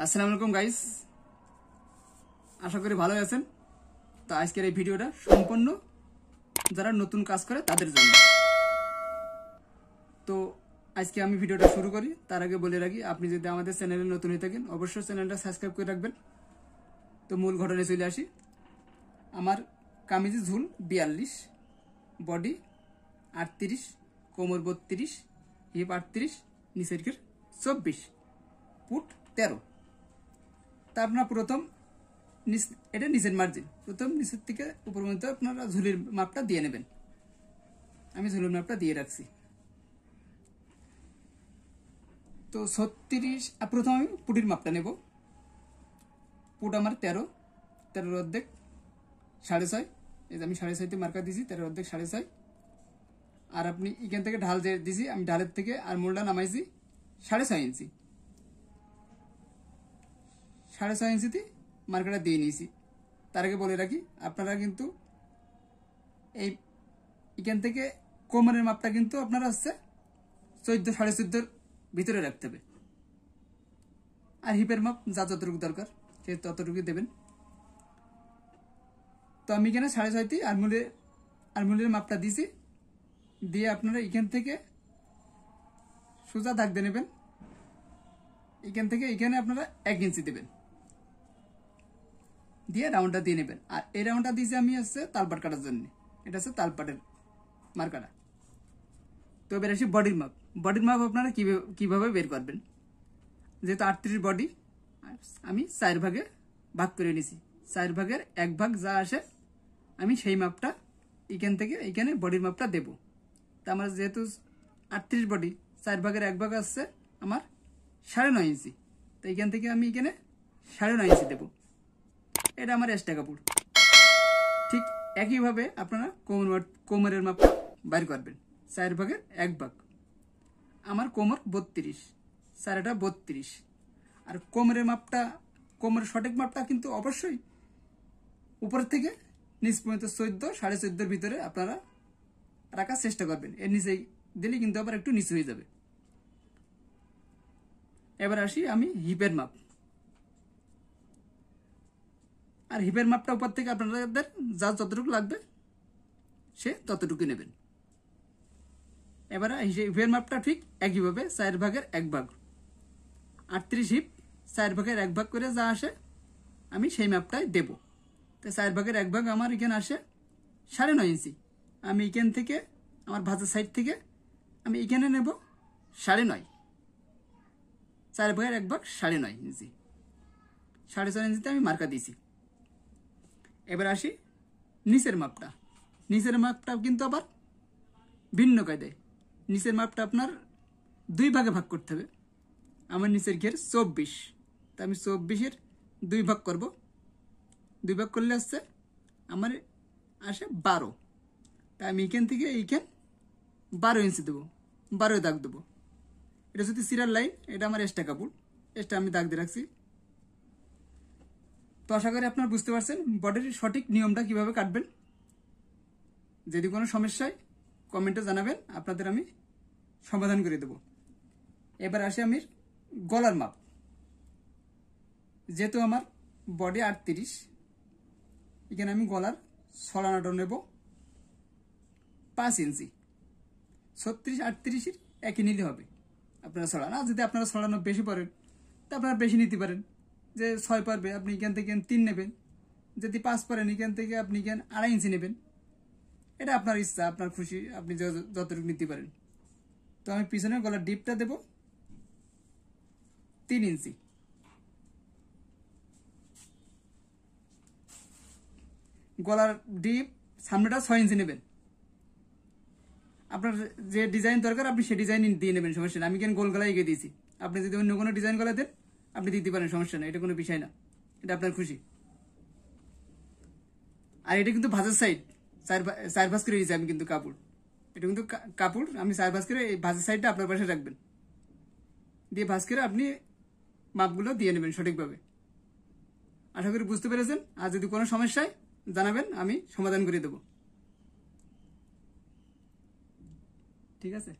আসসালামু আলাইকুম গাইস, আশা করি ভালো আছেন। তো আজকের এই ভিডিওটা সম্পূর্ণ যারা নতুন কাজ করে তাদের জন্য। তো আজকে আমি ভিডিওটা শুরু করি তার আগে বলে রাখি, আপনি যদি আমাদের চ্যানেলে নতুন হয়ে থাকেন অবশ্যই চ্যানেলটা সাবস্ক্রাইব করে রাখবেন। তো মূল ঘটনায় চলে আসি। আমার কামিজের ঝুল 42, বডি 38, কোমর 32, হিপ 38, নিচের ঘের 24, ফুট 13। তা আপনার প্রথম এটা নিচের মার্জিন, প্রথম নিচের থেকে উপর পর্যন্ত আপনারা ঝুলির মাপটা দিয়ে নেবেন। আমি ঝুলির মাপটা দিয়ে রাখছি। তো 36, প্রথম আমি পুটির মাপটা নেব। পুট আমার 13 অর্ধেক 6.5। এই যে আমি 6.5 মার্কা দিয়েছি, 13 অর্ধেক 6.5। আর আপনি এখান থেকে ঢাল যে দিয়েছি, আমি ঢালের থেকে আর মূলটা নামাইছি 6.5 ইঞ্চি। 6.5 ইঞ্চিতে মার্কাটা দিয়ে নিয়েছি। তার আগে বলে রাখি, আপনারা কিন্তু এই এখান থেকে কোমরের মাপটা কিন্তু আপনারা হচ্ছে 14, 14.5 ভিতরে রাখতে হবে। আর হিপের মাপ যা যতটুকু দরকার সে ততটুকু দেবেন। তো আমি এখানে 6.5 আরমুলের মাপটা দিয়েছি। দিয়ে আপনারা এখান থেকে সোজা দাগ দিয়ে নেবেন। এখান থেকে এখানে আপনারা 1 ইঞ্চি দেবেন, দিয়ে রাউন্ডটা দিয়ে নেবেন। আর এই রাউন্ডটা দিয়েছি আমি হচ্ছে তালপাট কাটার জন্য, এটা হচ্ছে তালপাটের মার্কাটা। তো এবার আসি বডির মাপ। বডির মাপ আপনারা কিভাবে বের করবেন। যেহেতু 38 বডি, আমি 4 ভাগে ভাগ করে নিয়েছি। 4 ভাগের 1 ভাগ যা আসে আমি সেই মাপটা এখান থেকে এখানে বডির মাপটা দেব। তা আমার যেহেতু 38 বডি, 4 ভাগের 1 ভাগ আসছে আমার 9.5 ইঞ্চি। তো এখান থেকে আমি এখানে 9.5 ইঞ্চি দেবো। এটা আমার এক্সট্রা কাপড়। ঠিক একইভাবে আপনারা কোমরের মাপটা বাইর করবেন। 4 ভাগের 1 ভাগ আমার কোমর 32, 4টা 32। আর কোমরের মাপটা, কোমরের সঠিক মাপটা কিন্তু অবশ্যই উপর থেকে নিচ পর্যন্ত 14, 14.5 ভিতরে আপনারা রাখার চেষ্টা করবেন। এর নিচে দিলে কিন্তু আবার একটু নিচু হয়ে যাবে। এবার আসি আমি হিপের মাপ। আর হিপের মাপটা উপর থেকে আপনাদের যা যতটুকু লাগবে সে ততটুকু নেবেন। এবার হিপের মাপটা ঠিক একইভাবে 4 ভাগের 1 ভাগ, 38 হিপ 4 ভাগের 1 ভাগ করে যা আসে আমি সেই মাপটাই দেব। তো 4 ভাগের 1 ভাগ আমার এখানে আসে 9.5 ইঞ্চি। আমি এখান থেকে আমার ভাঁজের সাইড থেকে আমি এখানে নেব 9.5। 4 ভাগের 1 ভাগ 9.5 ইঞ্চি, 4.5 ইঞ্চিতে আমি মার্কা দিয়েছি। এবার আসি নিচের মাপটা। নিচের মাপটা কিন্তু আবার ভিন্ন কায়দায়। নিচের মাপটা আপনার 2 ভাগে ভাগ করতে হবে। আমার নিচের ঘের 24, তা আমি 24-এর 2 ভাগ করব। 2 ভাগ করলে আসছে আমার আসে 12। তা আমি এখান থেকে এইখান 12 ইঞ্চি দেবো, 12 দাগ দেবো। এটা যদি সিরার লাইন, এটা আমার এক্সট্রা কাপড়, এক্সট্রা আমি দাগ দিয়ে রাখছি। তো আশা করি আপনারা বুঝতে পারছেন বডির সঠিক নিয়মটা কিভাবে কাটবেন। যদি কোনো সমস্যায় কমেন্টে জানাবেন, আপনাদের আমি সমাধান করে দেব। এবার আসি আমি গলার মাপ। যেহেতু আমার বডি 38, এখানে আমি গলার ছড়ানোটা নেব 5 ইঞ্চি। 36, 38-এর একই নিলে হবে আপনারা ছড়ানো। আর যদি আপনারা ছড়ানো বেশি পারেন তা আপনারা বেশি নিতে পারেন। যে 6 পারবে আপনি এখান থেকে 3 নেবেন। যদি 5 পারেন এখান থেকে আপনি 2.5 ইঞ্চি নেবেন। এটা আপনার ইচ্ছা, আপনার খুশি, আপনি যতটুকু নিতে পারেন। তো আমি পিছনের গলার ডিপটা দেব 3 ইঞ্চি। গলার ডিপ সামনেটা 6 ইঞ্চি নেবেন। আপনার যে ডিজাইন দরকার আপনি সে ডিজাইন দিয়ে নেবেন, সমস্যা নেই। আমি কেন গোল গলায় এগিয়ে দিয়েছি, আপনি যদি অন্য কোনো ডিজাইন গলা দেন আপনি দিতে পারেন, সমস্যা নেই। এটা কোনো বিষয় না, এটা আপনার খুশি। আর এটা কিন্তু ভাঁজের সাইড 4 ভাঁজ করে দিয়েছি আমি কিন্তু কাপড়। এটা কিন্তু কাপড় আমি 4 ভাঁজ করে এই ভাঁজের সাইডটা আপনার পাশে রাখবেন, দিয়ে ভাঁজ করে আপনি মাপগুলো দিয়ে নেবেন সঠিকভাবে। আশা করি বুঝতে পেরেছেন। আর যদি কোনো সমস্যায় জানাবেন, আমি সমাধান করে দেব। ঠিক আছে।